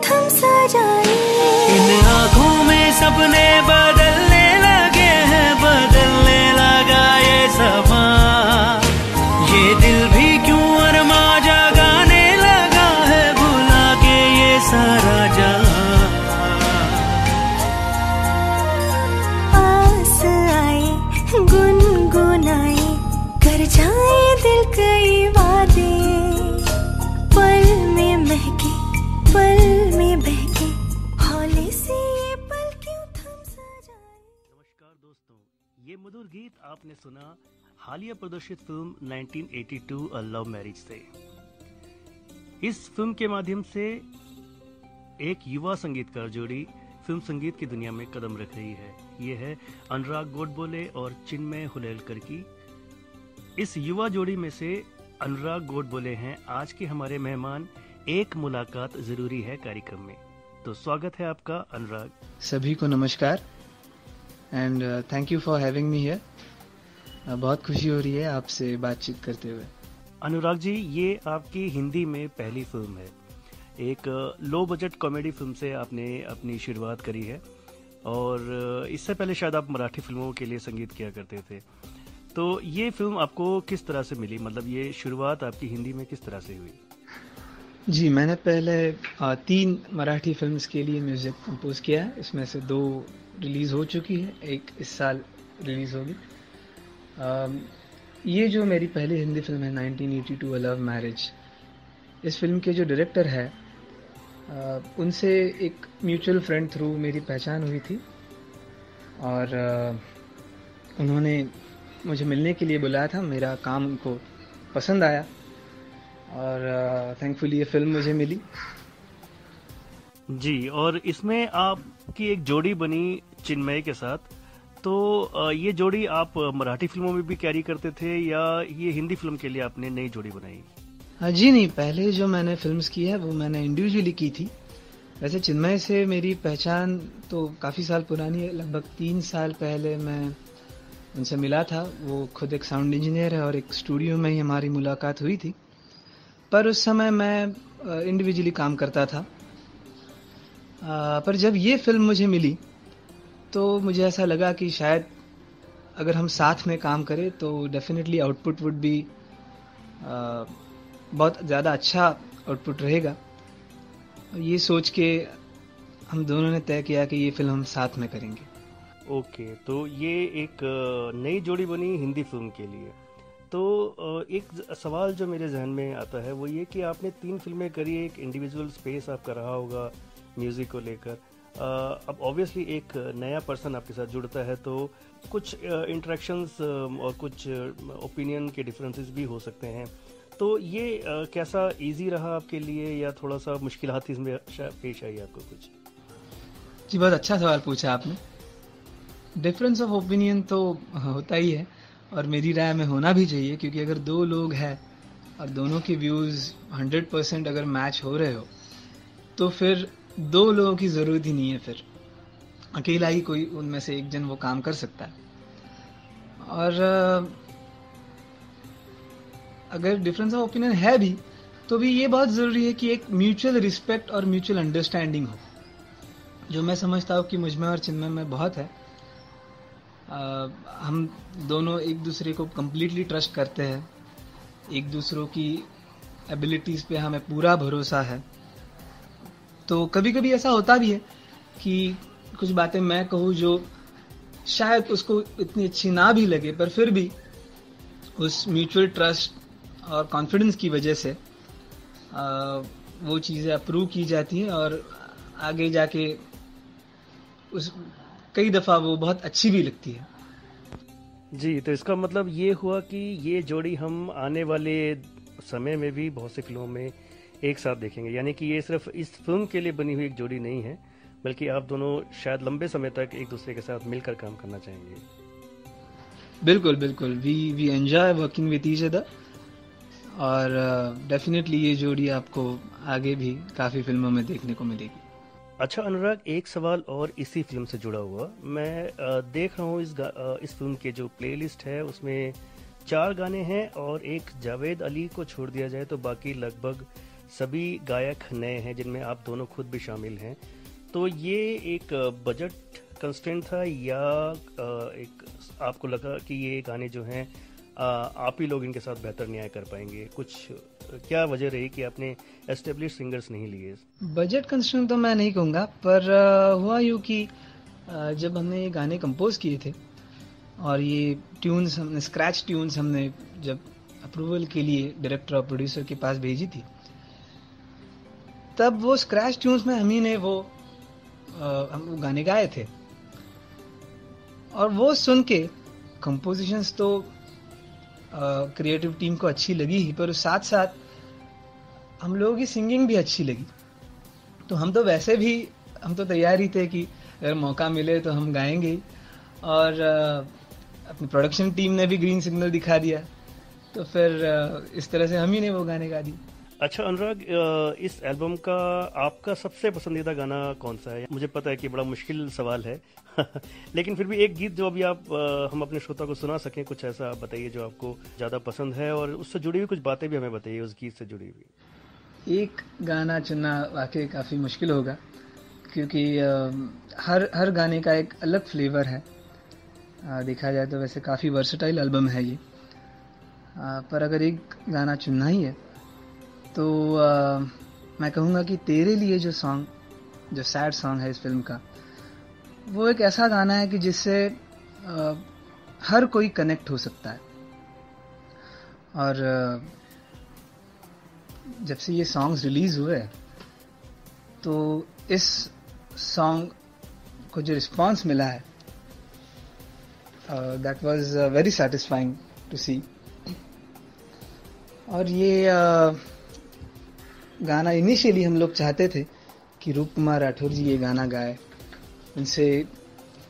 थम सा जाए। इन आँखों में सपने बदलने लगे हैं, बदलने लगा ये समा। ये दिल भी क्यों अरमा जगाने लगा है, भुला के ये सारा जहां। आस आए गुनगुनाए कर जाए दिल कई वादे, पल में महके पल में बहके हौले से ये पल क्यों थम सा जाए। नमस्कार दोस्तों, ये मधुर गीत आपने सुना हालिया प्रदर्शित फिल्म 1982 अ लव मैरिज से। इस फिल्म के माध्यम से एक युवा संगीतकार जोड़ी फिल्म संगीत की दुनिया में कदम रख रही है। ये है अनुराग गोडबोले और चिन्मय हुलेलकर की। इस युवा जोड़ी में से अनुराग गोडबोले हैं आज के हमारे मेहमान। एक मुलाकात जरूरी है कार्यक्रम में, तो स्वागत है आपका अनुराग। सभी को नमस्कार and thank you for having me here. बहुत खुशी हो रही है आपसे बातचीत करते हुए। अनुराग जी, ये आपकी हिंदी में पहली फिल्म है। एक लो बजट कॉमेडी फिल्म से आपने अपनी शुरुआत करी है और इससे पहले शायद आप मराठी फिल्मों के लिए संगीत किया करते थे। तो ये फिल्म आपको किस तरह से मिली, मतलब ये शुरुआत आपकी हिंदी में किस तरह से हुई? जी, मैंने पहले 3 मराठी फिल्म्स के लिए म्यूज़िक कंपोज किया है। इसमें से 2 रिलीज़ हो चुकी है, एक इस साल रिलीज़ होगी। ये जो मेरी पहली हिंदी फिल्म है 1982 अ लव मैरिज, इस फिल्म के जो डायरेक्टर है उनसे एक म्यूचुअल फ्रेंड थ्रू मेरी पहचान हुई थी और उन्होंने मुझे मिलने के लिए बुलाया था। मेरा काम उनको पसंद आया और थैंकफुली ये फिल्म मुझे मिली। जी, और इसमें आपकी एक जोड़ी बनी चिन्मय के साथ। तो ये जोड़ी आप मराठी फिल्मों में भी कैरी करते थे या ये हिंदी फिल्म के लिए आपने नई जोड़ी बनाई? जी नहीं, पहले जो मैंने फिल्म्स की है वो मैंने इंडिविजुअली की थी। वैसे चिन्मय से मेरी पहचान तो काफ़ी साल पुरानी है। लगभग 3 साल पहले मैं उनसे मिला था। वो खुद एक साउंड इंजीनियर है और एक स्टूडियो में ही हमारी मुलाकात हुई थी। पर उस समय मैं इंडिविजुअली काम करता था। पर जब ये फिल्म मुझे मिली तो मुझे ऐसा लगा कि शायद अगर हम साथ में काम करें तो डेफिनेटली आउटपुट वुड बी बहुत ज़्यादा अच्छा आउटपुट रहेगा। ये सोच के हम दोनों ने तय किया कि ये फिल्म हम साथ में करेंगे। ओके, तो ये एक नई जोड़ी बनी हिंदी फिल्म के लिए। तो एक सवाल जो मेरे जहन में आता है वो ये कि आपने 3 फिल्में करी, एक इंडिविजुअल स्पेस आपका रहा होगा म्यूज़िक को लेकर। अब ऑब्वियसली एक नया पर्सन आपके साथ जुड़ता है तो कुछ इंटरेक्शंस और कुछ ओपिनियन के डिफरेंसेस भी हो सकते हैं। तो ये कैसा इजी रहा आपके लिए या थोड़ा सा मुश्किलात इसमें पेश आई आपको कुछ? जी, बहुत अच्छा सवाल पूछा आपने। डिफरेंस ऑफ ओपिनियन तो होता ही है और मेरी राय में होना भी चाहिए, क्योंकि अगर 2 लोग हैं और दोनों के व्यूज़ 100% अगर मैच हो रहे हो तो फिर 2 लोगों की ज़रूरत ही नहीं है। फिर अकेला ही कोई उनमें से एक जन वो काम कर सकता है। और अगर डिफरेंस ऑफ ओपिनियन है भी तो भी ये बहुत ज़रूरी है कि एक म्यूचुअल रिस्पेक्ट और म्यूचुअल अंडरस्टैंडिंग हो, जो मैं समझता हूँ कि मुझमें और चिन्मय में बहुत है। हम दोनों एक दूसरे को कम्प्लीटली ट्रस्ट करते हैं, एक दूसरों की एबिलिटीज़ पे हमें पूरा भरोसा है। तो कभी कभी ऐसा होता भी है कि कुछ बातें मैं कहूँ जो शायद उसको इतनी अच्छी ना भी लगे, पर फिर भी उस म्यूचुअल ट्रस्ट और कॉन्फिडेंस की वजह से वो चीज़ें अप्रूव की जाती हैं और आगे जाके उस कई दफ़ा वो बहुत अच्छी भी लगती है। जी, तो इसका मतलब ये हुआ कि ये जोड़ी हम आने वाले समय में भी बहुत सी फिल्मों में एक साथ देखेंगे, यानी कि ये सिर्फ इस फिल्म के लिए बनी हुई एक जोड़ी नहीं है, बल्कि आप दोनों शायद लंबे समय तक एक दूसरे के साथ मिलकर काम करना चाहेंगे। बिल्कुल बिल्कुल, we enjoy working with each other और डेफिनेटली ये जोड़ी आपको आगे भी काफ़ी फिल्मों में देखने को मिलेगी। अच्छा अनुराग, एक सवाल और इसी फिल्म से जुड़ा हुआ। मैं देख रहा हूँ इस फिल्म के जो प्लेलिस्ट है उसमें 4 गाने हैं और एक जावेद अली को छोड़ दिया जाए तो बाकी लगभग सभी गायक नए हैं जिनमें आप दोनों खुद भी शामिल हैं, तो ये एक बजट कंस्ट्रेंट था या एक आपको लगा कि ये गाने जो हैं आप ही लोग इनके साथ बेहतर न्याय कर पाएंगे? कुछ क्या वजह रही कि आपने एस्टेब्लिश सिंगर्स नहीं लिए? बजट कंस्ट्रेंट तो मैं नहीं कहूँगा, पर हुआ यूँ कि जब हमने ये गाने कंपोज किए थे और ये ट्यून्स हमने स्क्रैच ट्यून्स हमने जब अप्रूवल के लिए डायरेक्टर और प्रोड्यूसर के पास भेजी थी, तब वो स्क्रैच ट्यून्स में हम ही ने हम वो गाने गाए थे। और वो सुन के कंपोजिशंस तो क्रिएटिव टीम को अच्छी लगी ही, पर साथ साथ हम लोगों की सिंगिंग भी अच्छी लगी। तो हम तो वैसे भी हम तो तैयार ही थे कि अगर मौका मिले तो हम गाएंगे। और अपनी प्रोडक्शन टीम ने भी ग्रीन सिग्नल दिखा दिया, तो फिर इस तरह से हम ही ने वो गाने गा दिए। अच्छा अनुराग, इस एल्बम का आपका सबसे पसंदीदा गाना कौन सा है? मुझे पता है कि बड़ा मुश्किल सवाल है लेकिन फिर भी एक गीत जो अभी आप हम अपने श्रोता को सुना सकें, कुछ ऐसा आप बताइए जो आपको ज्यादा पसंद है और उससे जुड़ी हुई कुछ बातें भी हमें बताइए, उस गीत से जुड़ी हुई। एक गाना चुनना वाकई काफ़ी मुश्किल होगा, क्योंकि हर गाने का एक अलग फ्लेवर है। देखा जाए तो वैसे काफ़ी वर्सेटाइल एल्बम है ये, पर अगर एक गाना चुनना ही है तो मैं कहूँगा कि तेरे लिए जो सॉन्ग, जो सैड सॉन्ग है इस फिल्म का, वो एक ऐसा गाना है कि जिससे हर कोई कनेक्ट हो सकता है। और जब से ये सॉन्ग्स रिलीज हुए तो इस सॉन्ग को जो रिस्पांस मिला है, that was very satisfying to see. और ये गाना इनिशियली हम लोग चाहते थे कि रूप कुमार राठौर जी ये गाना गाए। उनसे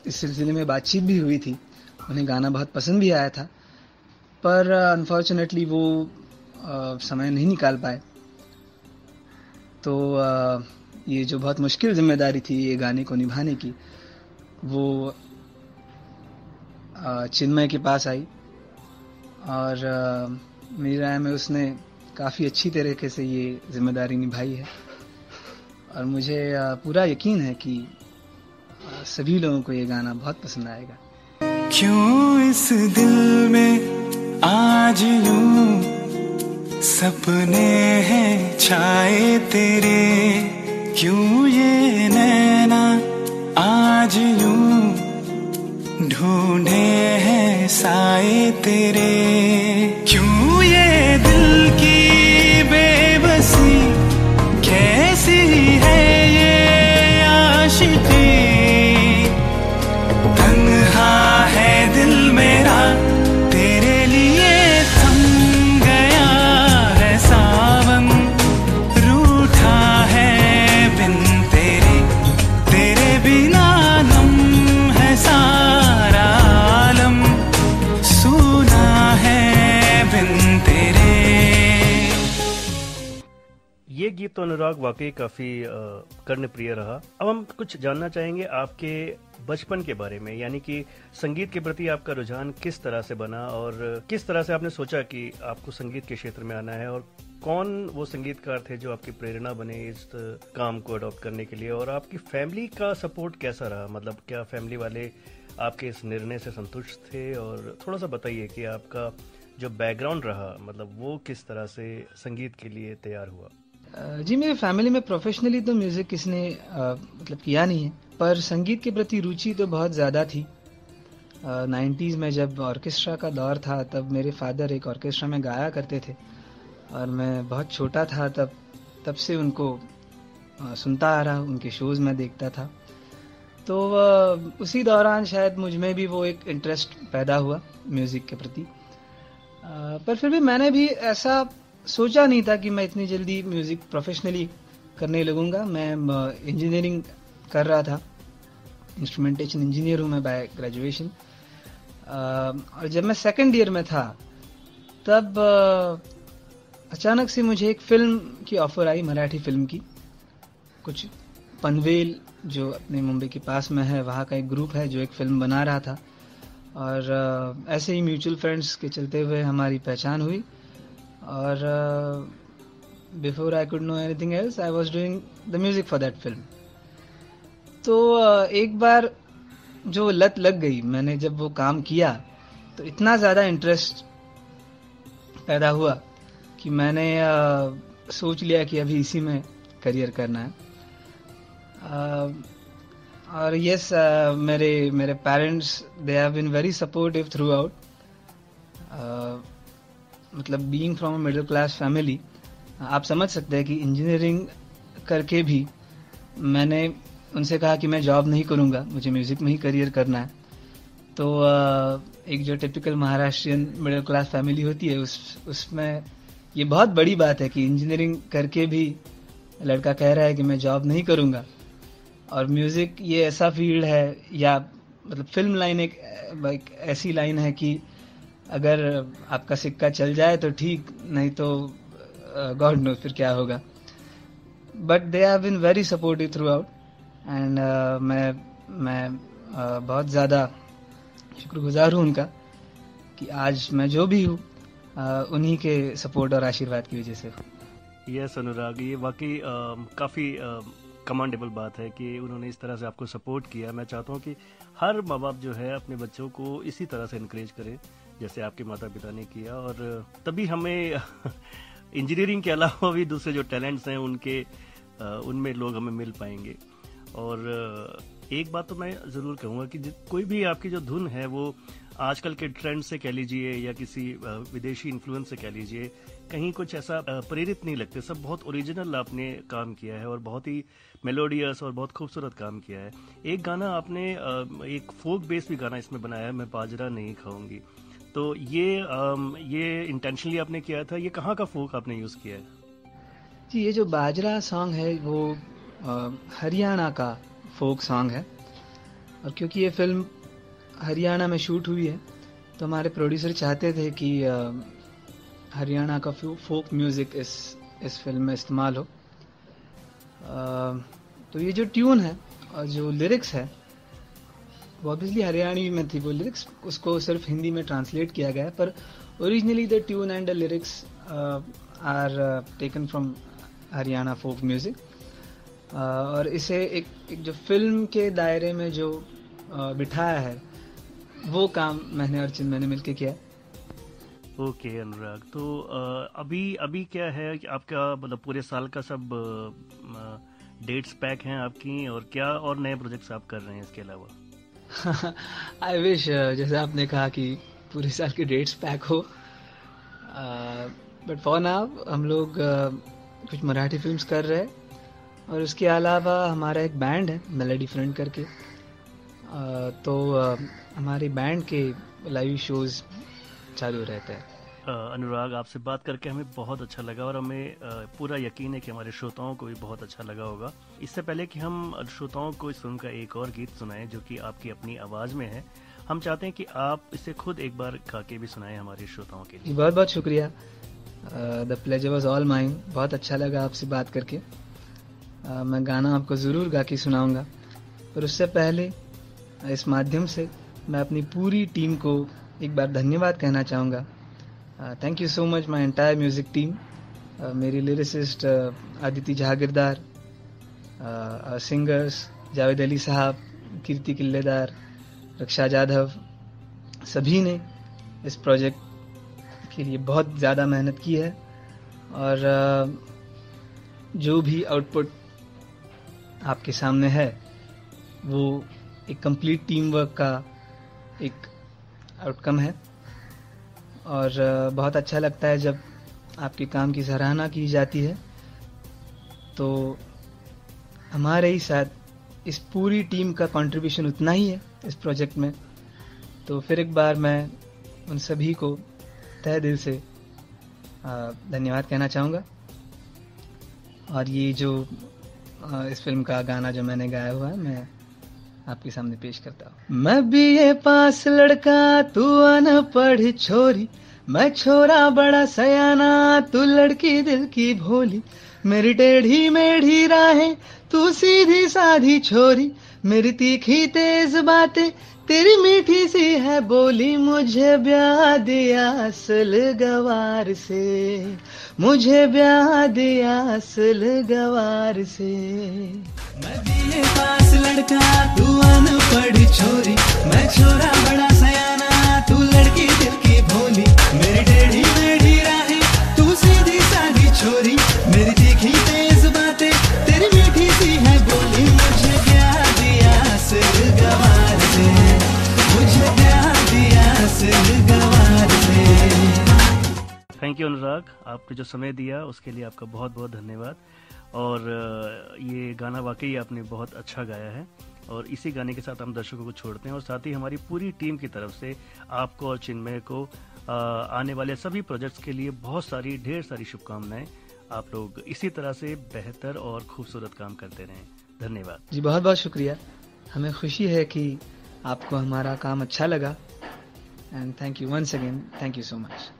इस सिलसिले में बातचीत भी हुई थी, उन्हें गाना बहुत पसंद भी आया था, पर अनफॉर्चुनेटली वो समय नहीं निकाल पाए। तो ये जो बहुत मुश्किल जिम्मेदारी थी ये गाने को निभाने की, वो चिन्मय के पास आई और मेरी राय में उसने काफ़ी अच्छी तरीके से ये जिम्मेदारी निभाई है। और मुझे पूरा यकीन है कि सभी लोगों को ये गाना बहुत पसंद आएगा। क्यों इस दिल में आज यूं सपने हैं छाए तेरे, क्यों ये नैना आज यूं ढूंढे हैं साए तेरे, क्यों ये दिल की बेबसी कैसी है ये आशिकी, तन्हा है दिल मेरा तेरे लिए थम गया है सावन, रूठा है बिन तेरे, तेरे बिना नम है सारा आलम, सुना है बिन तेरे। ये गीत तो अनुराग वाकई काफी कर्णप्रिय रहा। अब हम कुछ जानना चाहेंगे आपके बचपन के बारे में, यानी कि संगीत के प्रति आपका रुझान किस तरह से बना और किस तरह से आपने सोचा कि आपको संगीत के क्षेत्र में आना है, और कौन वो संगीतकार थे जो आपकी प्रेरणा बने इस काम को अडॉप्ट करने के लिए, और आपकी फैमिली का सपोर्ट कैसा रहा? मतलब क्या फैमिली वाले आपके इस निर्णय से संतुष्ट थे? और थोड़ा सा बताइए कि आपका जो बैकग्राउंड रहा, मतलब वो किस तरह से संगीत के लिए तैयार हुआ? जी, मेरे फैमिली में प्रोफेशनली तो म्यूज़िक किसने मतलब किया नहीं है, पर संगीत के प्रति रुचि तो बहुत ज़्यादा थी। 90s में जब ऑर्केस्ट्रा का दौर था तब मेरे फादर एक ऑर्केस्ट्रा में गाया करते थे और मैं बहुत छोटा था तब से उनको सुनता आ रहा, उनके शोज़ में देखता था। तो उसी दौरान शायद मुझ में भी वो एक इंटरेस्ट पैदा हुआ म्यूज़िक के प्रति। पर फिर भी मैंने भी ऐसा सोचा नहीं था कि मैं इतनी जल्दी म्यूज़िक प्रोफेशनली करने लगूंगा। मैं इंजीनियरिंग कर रहा था, इंस्ट्रूमेंटेशन इंजीनियर हूँ मैं बाय ग्रेजुएशन। और जब मैं सेकंड ईयर में था तब अचानक से मुझे एक फिल्म की ऑफर आई, मराठी फिल्म की। कुछ पनवेल जो अपने मुंबई के पास में है, वहाँ का एक ग्रुप है जो एक फिल्म बना रहा था, और ऐसे ही म्यूचुअल फ्रेंड्स के चलते हुए हमारी पहचान हुई और before I could know anything else I was doing the music for that film. तो एक बार जो लत लग गई, मैंने जब वो काम किया तो इतना ज़्यादा इंटरेस्ट पैदा हुआ कि मैंने सोच लिया कि अभी इसी में करियर करना है। और यस, मेरे parents they have been very supportive throughout. मतलब being from a middle class family, आप समझ सकते हैं कि इंजीनियरिंग करके भी मैंने उनसे कहा कि मैं जॉब नहीं करूँगा, मुझे म्यूज़िक में ही करियर करना है। तो एक जो typical Maharashtrian middle class family होती है उसमें ये बहुत बड़ी बात है कि इंजीनियरिंग करके भी लड़का कह रहा है कि मैं जॉब नहीं करूँगा। और म्यूज़िक ये ऐसा फील्ड है, या मतलब फिल्म लाइन एक ऐसी लाइन है कि अगर आपका सिक्का चल जाए तो ठीक, नहीं तो गॉड नो फिर क्या होगा। But they have been very supportive throughout and मैं बहुत ज़्यादा शुक्रगुजार हूँ उनका कि आज मैं जो भी हूँ उन्हीं के सपोर्ट और आशीर्वाद की वजह से हूँ। यस अनुराग, ये वाकई काफ़ी कमांडेबल बात है कि उन्होंने इस तरह से आपको सपोर्ट किया। मैं चाहता हूँ कि हर माँ बाप जो है अपने बच्चों को इसी तरह से इनकरेज करें जैसे आपके माता पिता ने किया, और तभी हमें इंजीनियरिंग के अलावा भी दूसरे जो टैलेंट्स हैं उनमें लोग हमें मिल पाएंगे। और एक बात तो मैं ज़रूर कहूँगा कि कोई भी आपकी जो धुन है वो आजकल के ट्रेंड से कह लीजिए या किसी विदेशी इन्फ्लुएंस से कह लीजिए, कहीं कुछ ऐसा प्रेरित नहीं लगते। सब बहुत ओरिजिनल आपने काम किया है और बहुत ही मेलोडियस और बहुत खूबसूरत काम किया है। एक गाना आपने एक फोक बेस भी गाना इसमें बनाया है, मैं बाजरा नहीं खाऊंगी। तो ये इंटेंशनली आपने किया था? ये कहाँ का फोक आपने यूज़ किया है? जी, ये जो बाजरा सॉन्ग है वो हरियाणा का फोक सॉन्ग है। और क्योंकि ये फिल्म हरियाणा में शूट हुई है तो हमारे प्रोड्यूसर चाहते थे कि हरियाणा का फोक म्यूज़िक इस फिल्म में इस्तेमाल हो। तो ये जो ट्यून है और जो लिरिक्स है वो ऑब्वियसली हरियाणवी में थी। वो लिरिक्स उसको सिर्फ हिंदी में ट्रांसलेट किया गया है, पर originally the tune and the lyrics are taken from Haryana folk music. और इसे एक जो फिल्म के दायरे में जो बिठाया है वो काम मैंने और चिन्मय मिलके किया। ओके अनुराग, तो अभी क्या है कि आपका मतलब पूरे साल का सब डेट्स पैक हैं आपकी, और क्या और नए प्रोजेक्ट्स आप कर रहे हैं इसके अलावा? आई विश, जैसे आपने कहा कि पूरे साल के डेट्स पैक हो, बट फॉर नाउ हम लोग कुछ मराठी फिल्म्स कर रहे हैं और उसके अलावा हमारा एक बैंड है मेलोडी फ्रेंड करके। तो हमारी बैंड के लाइव शोज चालू रहते हैं। अनुराग, आपसे बात करके हमें बहुत अच्छा लगा और हमें पूरा यकीन है कि हमारे श्रोताओं को भी बहुत अच्छा लगा होगा। इससे पहले कि हम श्रोताओं को इस फिल्म का एक और गीत सुनाएं जो कि आपकी अपनी आवाज़ में है, हम चाहते हैं कि आप इसे खुद एक बार गा के भी सुनाएं हमारे श्रोताओं के लिए। बहुत बहुत शुक्रिया, the pleasure was all mine. बहुत अच्छा लगा आपसे बात करके। मैं गाना आपको ज़रूर गा के सुनाऊंगा, पर उससे पहले इस माध्यम से मैं अपनी पूरी टीम को एक बार धन्यवाद कहना चाहूँगा। Thank you so much my entire music team. मेरी लिरिसिस्ट आदिति जहागीरदार, सिंगर्स जावेद अली साहब, कीर्ति किल्लेदार, रक्षा जाधव, सभी ने इस प्रोजेक्ट के लिए बहुत ज़्यादा मेहनत की है। और जो भी आउटपुट आपके सामने है वो एक कंप्लीट टीम वर्क का एक आउटकम है। और बहुत अच्छा लगता है जब आपके काम की सराहना की जाती है। तो हमारे ही साथ इस पूरी टीम का कंट्रीब्यूशन उतना ही है इस प्रोजेक्ट में। तो फिर एक बार मैं उन सभी को तहे दिल से धन्यवाद कहना चाहूँगा। और ये जो इस फिल्म का गाना जो मैंने गाया हुआ है मैं आपके सामने पेश करता हूँ। मैं बीए पास लड़का, तू अनपढ़ छोरी, मैं छोरा बड़ा सयाना, तू लड़की दिल की भोली, मेरी टेढ़ी मेढ़ी राहें, तू सीधी साधी छोरी, मेरी तीखी तेज बातें, तेरी मीठी सी है बोली मुझे ब्याह दिया असल गवार से, मुझे ब्याह दिया असल गवार से। मैं बीए पास लड़का तू अनपढ़ छोरी, मैं छोरा बड़ा सयाना तू लड़की दिल की भोली। मेरी टेढ़ी मेढ़ी राहें तू सीधी सादी छोरी, मेरी तीखी तेज बातें तेरी मीठी सी है बोली। मुझे ब्याह दिया असल गवार से, मुझे ब्याह दिया असल गवार से। थैंक यू अनुराग, आपने जो समय दिया उसके लिए आपका बहुत बहुत धन्यवाद। और ये गाना वाकई आपने बहुत अच्छा गाया है और इसी गाने के साथ हम दर्शकों को छोड़ते हैं और साथ ही हमारी पूरी टीम की तरफ से आपको और चिन्मय को आने वाले सभी प्रोजेक्ट्स के लिए बहुत सारी ढेर सारी शुभकामनाएं। आप लोग इसी तरह से बेहतर और खूबसूरत काम करते रहें। धन्यवाद जी, बहुत बहुत शुक्रिया। हमें खुशी है कि आपको हमारा काम अच्छा लगा and thank you once again, thank you so much.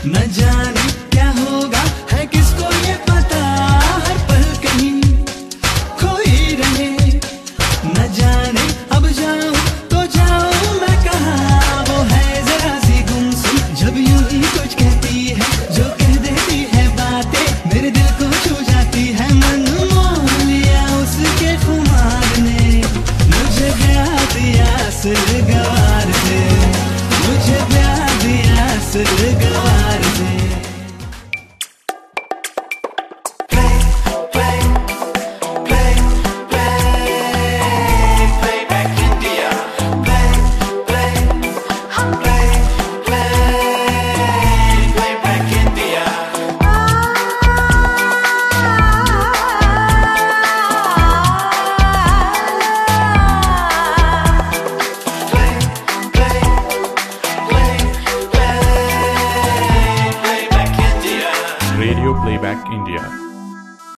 न जाने क्या होगा है किसको ये पता, हर पल कहीं खोई रहे। न जाने अब जाऊं तो जाऊं मैं कहाँ, वो है जरा सी गुमसुम जब यूं ही कुछ कहती है, जो कह देती है बातें मेरे दिल को छू जाती है। मन मोह लिया उसके खुमार ने, मुझे ब्याह दिया असल गवार से, मुझे ब्याह दिया असल गवार से। Radio Playback India.